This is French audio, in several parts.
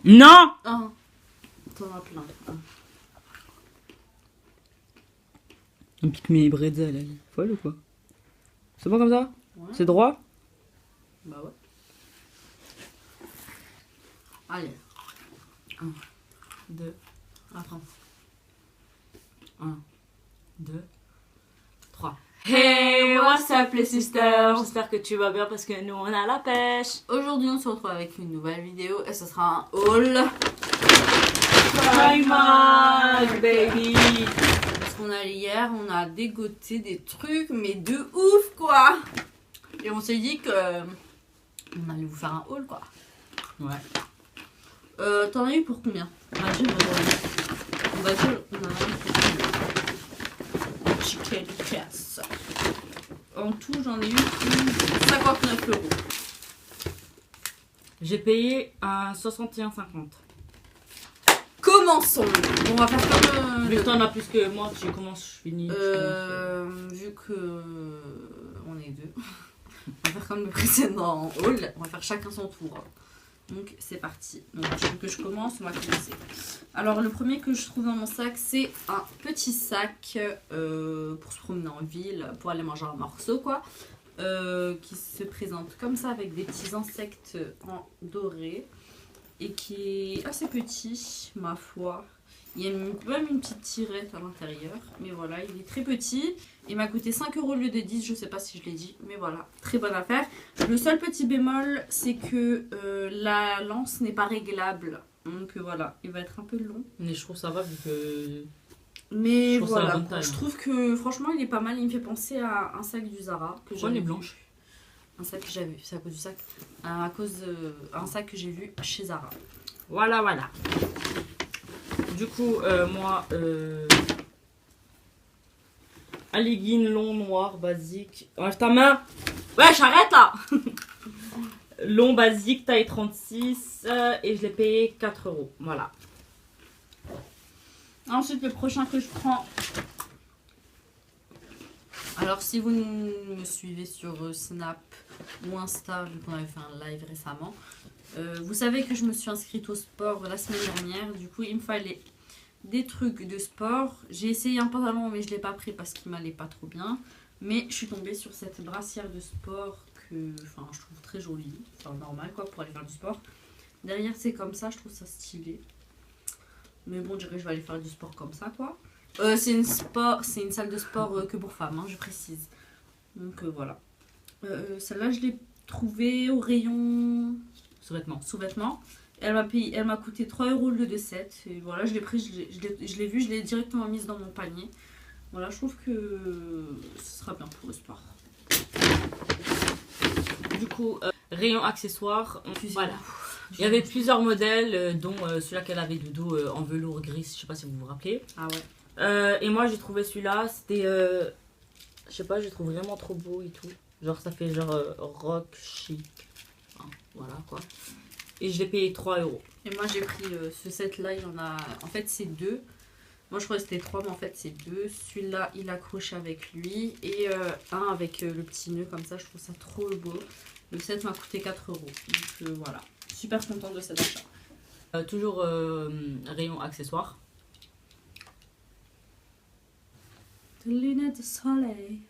Non! Un. T'en as plein. Un. On pique mes bretzels, elle est folle ou quoi? C'est bon comme ça? Ouais. C'est droit? Bah ouais. Allez. 1, 2, attends. 1, 2, 3. Hey, what's up les sisters? J'espère que tu vas bien parce que nous on a la pêche. Aujourd'hui on se retrouve avec une nouvelle vidéo et ce sera un haul. Primark, baby! Parce qu'on a hier, on a dégoté des trucs, mais de ouf quoi! Et on s'est dit que on allait vous faire un haul quoi. Ouais. T'en as eu pour combien? Vas-y, on va dire, on en a eu pour combien? Chicken casse. En tout, j'en ai eu pour 59 euros. J'ai payé à 61,50. Commençons. On va faire comme Vu que t'en as plus que moi, tu commences, je finis. vu que on est deux, on va faire comme le précédent haul. On va faire chacun son tour. Donc c'est parti. Donc tu veux que je commence? On va commencer. Alors le premier que je trouve dans mon sac, c'est un petit sac pour se promener en ville, pour aller manger un morceau quoi. Qui se présente comme ça avec des petits insectes en doré et qui est assez petit, ma foi. Il y a même une petite tirette à l'intérieur, mais voilà, il est très petit. Il m'a coûté 5 € au lieu de 10, je sais pas si je l'ai dit, mais voilà, très bonne affaire. Le seul petit bémol, c'est que la lance n'est pas réglable. Donc voilà, il va être un peu long. Mais je trouve ça va vu que. Mais Je trouve ça la voilà, bonne taille, je hein. trouve que franchement il est pas mal, il me fait penser à un sac du Zara. Que Pourquoi elle est j'avais vu. blanche? Un sac que j'avais vu, c'est à cause du sac. À cause un sac que j'ai vu chez Zara. Voilà, voilà. Du coup, moi, un legging long noir basique. Enlève ta main! Ouais, j'arrête là! Long basique, taille 36, et je l'ai payé 4 €. Voilà. Ensuite, le prochain que je prends. Alors, si vous me suivez sur Snap ou Insta, vu qu'on avait fait un live récemment, vous savez que je me suis inscrite au sport la semaine dernière. Du coup, il me fallait des trucs de sport. J'ai essayé un pantalon, mais je ne l'ai pas pris parce qu'il m'allait pas trop bien. Mais je suis tombée sur cette brassière de sport que je trouve très jolie. Enfin, normal quoi, pour aller faire du sport. Derrière, c'est comme ça, je trouve ça stylé. Mais bon, je dirais que je vais aller faire du sport comme ça, quoi. C'est une salle de sport que pour femmes, hein, je précise. Donc voilà. Celle-là, je l'ai trouvée au rayon Sous-vêtements. sous-vêtements. Elle m'a coûté 3 € au lieu de 7. Et voilà, je l'ai pris, je l'ai vue, je l'ai directement mise dans mon panier. Voilà, je trouve que ce sera bien pour le sport. Du coup, rayon accessoires. Voilà. Il y avait plusieurs modèles, dont celui-là qu'elle avait de dos en velours gris, je sais pas si vous vous rappelez. Ah ouais. Et moi j'ai trouvé celui-là, c'était, je sais pas, je trouve vraiment trop beau et tout. Genre ça fait genre rock chic. Enfin, voilà quoi. Et je l'ai payé 3 €. Et moi j'ai pris ce set là, il y en a. En fait c'est deux. Moi je crois que c'était trois, mais en fait c'est deux. Celui-là il accroche avec lui. Et un avec le petit nœud comme ça, je trouve ça trop beau. Le set m'a coûté 4 €. Donc voilà. Super contente de cet achat. Toujours rayon accessoires. Des lunettes de soleil.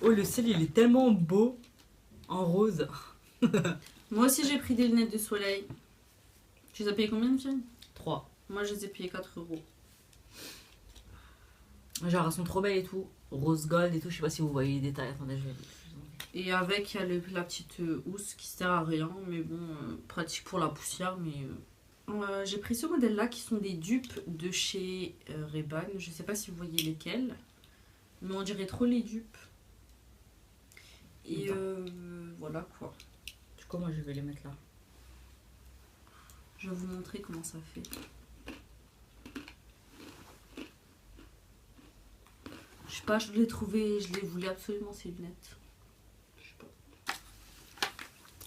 Oh le ciel il est tellement beau en rose. Moi aussi j'ai pris des lunettes de soleil. Tu les as payées combien, Michel? 3. Moi je les ai payées 4 €. Genre elles sont trop belles et tout. Rose gold et tout, je sais pas si vous voyez les détails. Attendez, je vais. Et avec, il y a la petite housse qui sert à rien, mais bon, pratique pour la poussière. Mais j'ai pris ce modèle-là qui sont des dupes de chez Ray-Ban. Je sais pas si vous voyez lesquels, mais on dirait trop les dupes. Et voilà quoi. Du coup, moi je vais les mettre là. Je vais vous montrer comment ça fait. Je sais pas, je l'ai trouvé, je les voulais absolument ces lunettes.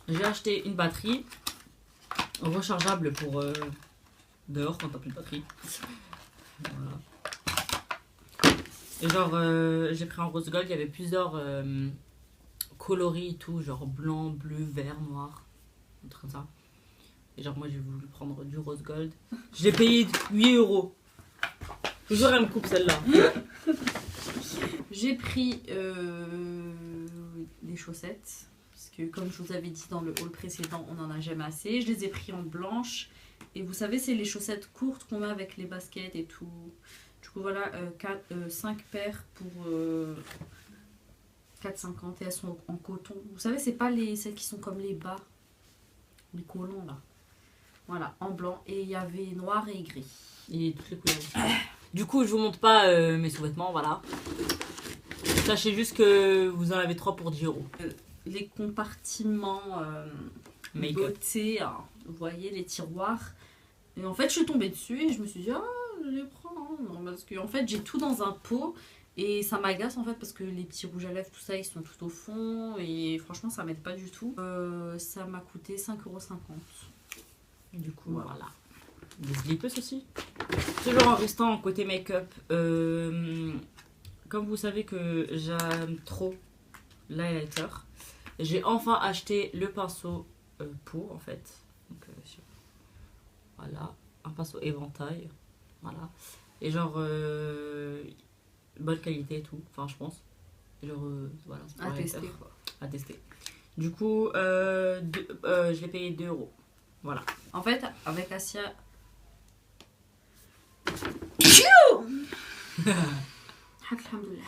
J'ai acheté une batterie rechargeable pour dehors quand t'as plus de batterie. Voilà. Et genre, j'ai pris en rose gold, il y avait plusieurs coloris et tout, genre blanc, bleu, vert, noir, un truc comme ça. Et genre moi j'ai voulu prendre du rose gold. Je l'ai payé 8 euros. Toujours elle me coupe celle-là. J'ai pris des chaussettes. Parce que comme je vous avais dit dans le haul précédent, on n'en a jamais assez. Je les ai pris en blanche. Et vous savez, c'est les chaussettes courtes qu'on met avec les baskets et tout. Du coup, voilà, 5 paires pour 4,50 et elles sont en coton. Vous savez, c'est pas celles qui sont comme les bas, les collants là. Voilà, en blanc. Et il y avait noir et gris. Et toutes les couleurs. Du coup, je vous montre pas mes sous-vêtements, voilà. Sachez juste que vous en avez 3 pour 10 euros. Les compartiments Make-up. beauté, hein, vous voyez, les tiroirs. Et en fait, je suis tombée dessus et je me suis dit, ah, je les prends. Hein. Parce que en fait, j'ai tout dans un pot et ça m'agace en fait parce que les petits rouges à lèvres, tout ça, ils sont tout au fond et franchement, ça m'aide pas du tout. Ça m'a coûté 5,50 €. Du coup, voilà. Des slippers aussi. Toujours en restant côté make-up. Comme vous savez que j'aime trop l'highlighter, j'ai enfin acheté le pinceau pour en fait. Donc, voilà, un pinceau éventail. Voilà. Et genre, bonne qualité et tout. Enfin, je pense. Et genre, voilà. c'est pour À highlighter. tester quoi. À tester. Du coup, je l'ai payé 2 euros. Voilà. En fait, avec Asia. Alhamdoulilah.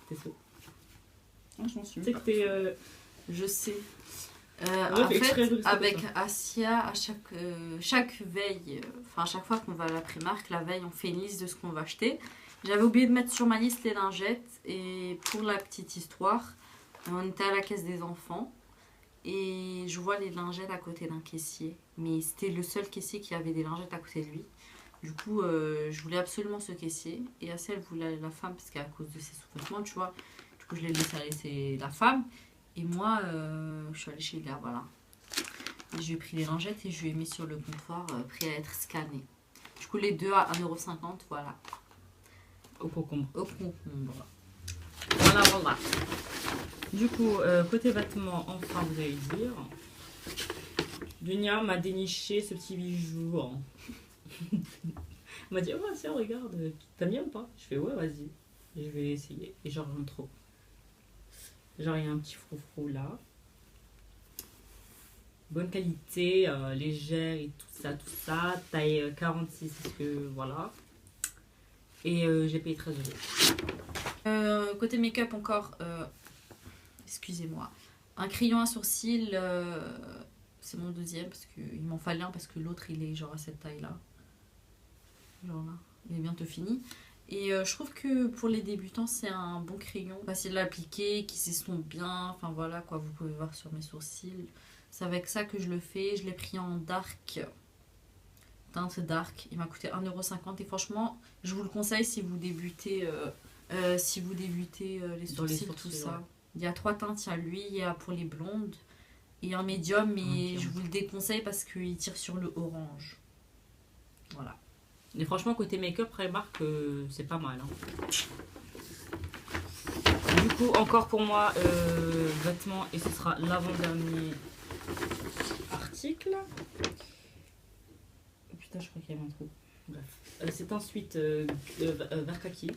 T'es faux. Je m'en suis Tu sais que t'es. Je sais. Ouais, En fait exprès de fait, le faire avec comme ça. Asia, à chaque veille, enfin à chaque fois qu'on va à la Primark, la veille, on fait une liste de ce qu'on va acheter. J'avais oublié de mettre sur ma liste les lingettes et pour la petite histoire, on était à la caisse des enfants et je vois les lingettes à côté d'un caissier. Mais c'était le seul caissier qui avait des lingettes à côté de lui. Du coup, je voulais absolument ce caissier et Asia, elle voulait la femme parce qu'à cause de ses sous-vêtements, tu vois. Du coup, je l'ai laissé la femme. Et moi, je suis allée chez Léa, voilà. Et je lui ai pris les lingettes et je lui ai mis sur le comptoir, prêt à être scanné. Du coup, les deux à 1,50 €, voilà. Au concombre. Au concombre. Voilà, voilà. Du coup, côté vêtements, enfin, vous allez dire. Dunia m'a déniché ce petit bijou. Hein. Elle m'a dit, oh, tiens, regarde, t'aimes bien ou pas? Je fais, ouais, vas-y. Et je vais essayer. Et genre, j'aime trop. Genre, il y a un petit froufrou là. Bonne qualité, légère et tout ça. Taille 46, parce que voilà. Et j'ai payé 13 €. Côté make-up encore, excusez-moi, un crayon à sourcils, c'est mon deuxième parce qu'il m'en fallait un parce que l'autre il est genre à cette taille là. Genre là, il est bientôt fini. Et je trouve que pour les débutants c'est un bon crayon, facile à appliquer, qui s'estompe bien, enfin voilà quoi, vous pouvez voir sur mes sourcils. C'est avec ça que je le fais, je l'ai pris en dark. Teinte dark, il m'a coûté 1,50 € et franchement je vous le conseille si vous débutez les sourcils, tout ça. Ouais. Il y a 3 teintes, il y a lui, il y a pour les blondes et un médium, mais je vous le déconseille parce qu'il tire sur le orange. Voilà. Et franchement, côté make-up, Primark, c'est pas mal. Hein. Du coup, encore pour moi, vêtements, et ce sera l'avant-dernier article. Oh, putain, je crois qu'il y avait un trou. Bref. C'est ensuite vert kaki,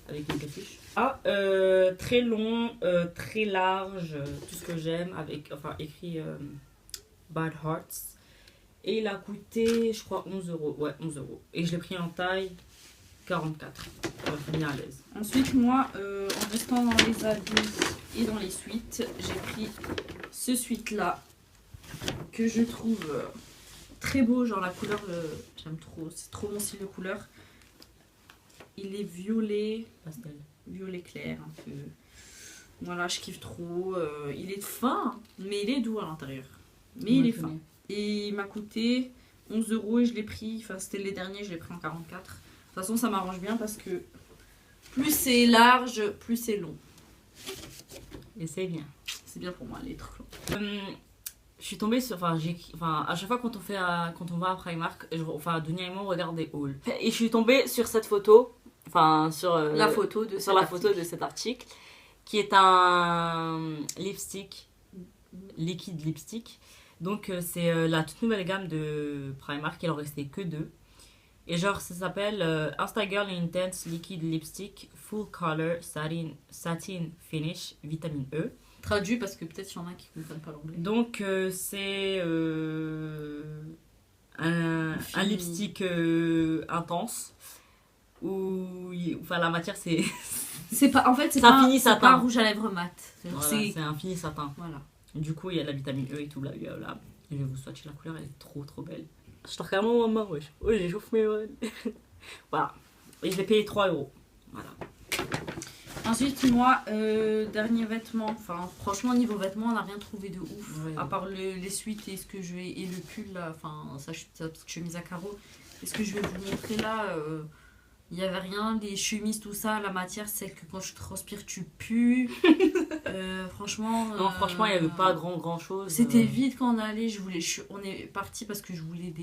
avec une capuche. Ah, très long, très large, tout ce que j'aime, avec, enfin, écrit Bad Hearts. Et il a coûté, je crois, 11 €. Ouais, 11 €. Et je l'ai pris en taille 44. Pour être bien à l'aise. Ensuite, moi, en restant dans les habits et dans les suites, j'ai pris ce suite-là que je trouve très beau. Genre la couleur, j'aime trop. C'est trop mon style de couleur. Il est violet, Pastel. violet clair un peu. Voilà, je kiffe trop. Il est fin, mais il est doux à l'intérieur. Mais il est fin. Et il m'a coûté 11 € et je l'ai pris, enfin c'était les derniers, je l'ai pris en 44. De toute façon ça m'arrange bien parce que plus c'est large, plus c'est long. Et c'est bien. C'est bien pour moi les trucs longs. Je suis tombée sur, enfin, à chaque fois quand on va à Primark, Dunia et moi on regarde des hauls. Et je suis tombée sur cette photo, enfin sur La photo de sur la photo de cet article. qui est un lipstick, liquide lipstick. Donc c'est la toute nouvelle gamme de Primark, il en restait que 2. Et genre ça s'appelle Instagirl Intense Liquid Lipstick Full Color Satin Finish Vitamine E. Traduit parce que peut-être il y en a qui ne comprennent pas l'anglais. Donc c'est un lipstick intense où enfin la matière c'est c'est pas en fait c'est un pas fini satin. C'est pas un rouge à lèvres mat. Voilà, c'est un fini satin. Voilà. Du coup il y a la vitamine E et tout là. Je vais vous swatcher la couleur, elle est trop belle. Je t'en regarde mon maman, wesh. Oh, j'échauffe mes mains. Voilà. Et je l'ai payé 3 €. Voilà. Ensuite, moi, dernier vêtement. Enfin, franchement, niveau vêtements, on n'a rien trouvé de ouf. Ouais. À part les suites et ce que je vais. Et le pull là. Enfin, ça, cette chemise à carreaux. Et ce que je vais vous montrer là. Il n'y avait rien. Les chemises, tout ça. La matière, c'est que quand je transpire, tu pues. Franchement. Non, franchement, il n'y avait pas grand chose. C'était vide quand on allait. On est parti parce que je voulais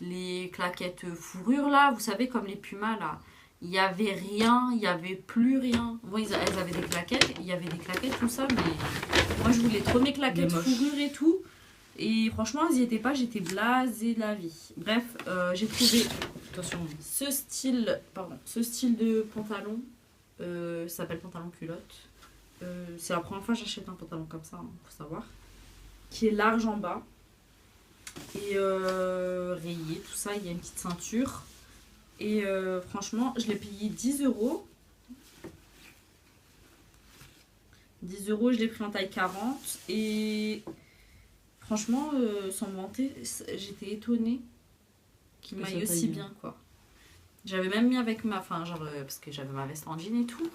les claquettes fourrure là. Vous savez, comme les Pumas là. Il n'y avait rien, il n'y avait plus rien. Bon, elles avaient des claquettes, il y avait des claquettes, tout ça, mais moi je voulais trop mes claquettes fourrure et tout. Et franchement, elles n'y étaient pas, j'étais blasée de la vie. Bref, j'ai trouvé ce style de pantalon. Ça s'appelle pantalon culotte. C'est la première fois que j'achète un pantalon comme ça, faut savoir. Qui est large en bas. Et rayé, tout ça, il y a une petite ceinture. Et franchement, je l'ai payé 10 €. 10 €, je l'ai pris en taille 40. Et franchement, sans me vanter, j'étais étonnée qu'il m'aille aussi bien, quoi. J'avais même mis avec ma... Enfin, genre, parce que j'avais ma veste en jean et tout.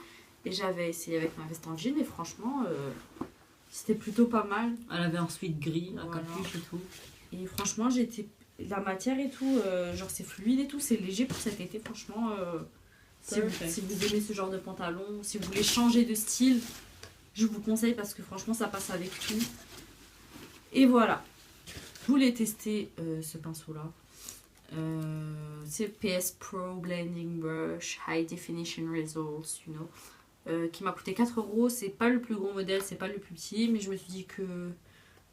Et j'avais essayé avec ma veste en jean et franchement, c'était plutôt pas mal. Elle avait ensuite gris, la capuche et tout. Et franchement, la matière et tout, genre c'est fluide et tout, c'est léger pour cet été, franchement. Si vous aimez ce genre de pantalon, si vous voulez changer de style, je vous conseille parce que franchement ça passe avec tout. Et voilà, je voulais tester ce pinceau là. C'est PS Pro Blending Brush High Definition Results, you know, qui m'a coûté 4 €. C'est pas le plus gros modèle, c'est pas le plus petit, mais je me suis dit que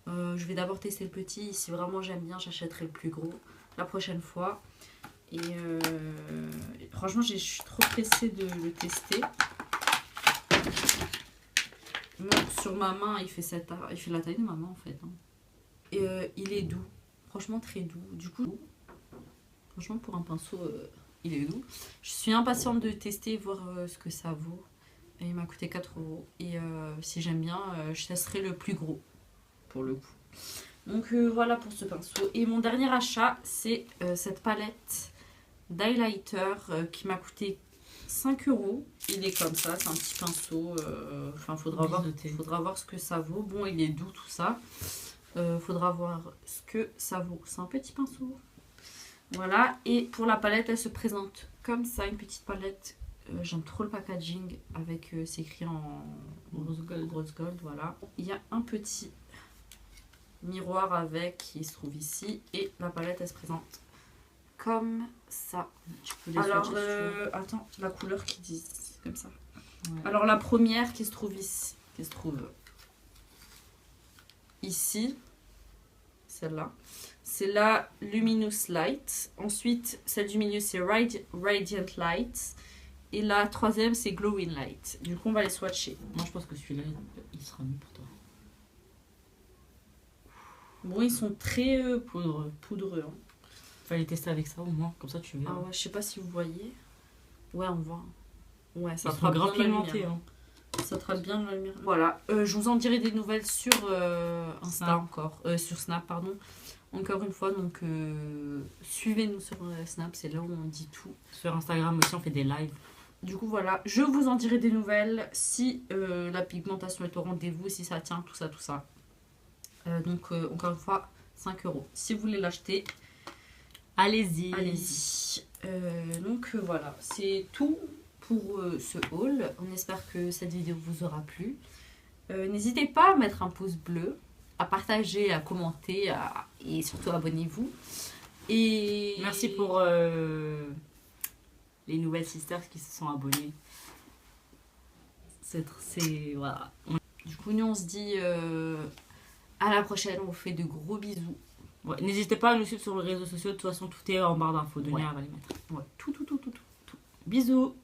je vais d'abord tester le petit. Si vraiment j'aime bien, j'achèterai le plus gros la prochaine fois. Et franchement, je suis trop pressée de le tester. Bon, sur ma main, il fait la taille de ma main en fait. Hein. Et il est doux. Franchement, très doux. Du coup, franchement, pour un pinceau, il est doux. Je suis impatiente de tester, voir ce que ça vaut. Et il m'a coûté 4 €. Et si j'aime bien, je testerai le plus gros. Pour le coup. Donc voilà pour ce pinceau. Et mon dernier achat, c'est cette palette d'highlighter qui m'a coûté 5 €. Il est comme ça, c'est un petit pinceau. Enfin, faudra voir ce que ça vaut. Bon, il est doux tout ça. Faudra voir ce que ça vaut. C'est un petit pinceau. Voilà. Et pour la palette, elle se présente comme ça, une petite palette. J'aime trop le packaging avec c'est écrit en rose gold, voilà. Il y a un petit miroir avec qui se trouve ici et la palette elle se présente comme ça. Alors attends, la couleur qui dit comme ça. Ouais. Alors la première qui se trouve ici, celle-là, c'est la Luminous Light. Ensuite celle du milieu c'est Radiant Light et la troisième c'est Glowing Light. Du coup on va les swatcher. Moi je pense que celui-là il sera mieux pour toi. Bon, ils sont très poudreux. Hein. Fallait tester avec ça au moins, comme ça tu verras. Ah ouais, je sais pas si vous voyez. Ouais, on voit. Ouais, ça sera bien pigmenté. Hein. Ça traite bien la lumière. Voilà, je vous en dirai des nouvelles sur Insta encore. Sur Snap, pardon. Encore une fois, donc suivez-nous sur Snap, c'est là où on dit tout. Sur Instagram aussi, on fait des lives. Du coup, voilà, je vous en dirai des nouvelles si la pigmentation est au rendez-vous, si ça tient, tout ça. Donc encore une fois 5 €. Si vous voulez l'acheter, allez-y. Donc voilà, c'est tout pour ce haul. On espère que cette vidéo vous aura plu. N'hésitez pas à mettre un pouce bleu, à partager, à commenter et surtout abonnez-vous. Et merci pour les nouvelles sisters qui se sont abonnées. C'est voilà. Du coup, nous, on se dit à la prochaine. On vous fait de gros bisous. Ouais, n'hésitez pas à nous suivre sur les réseaux sociaux. De toute façon, tout est en barre d'infos. Denis Ouais. va les mettre. Ouais, Bisous.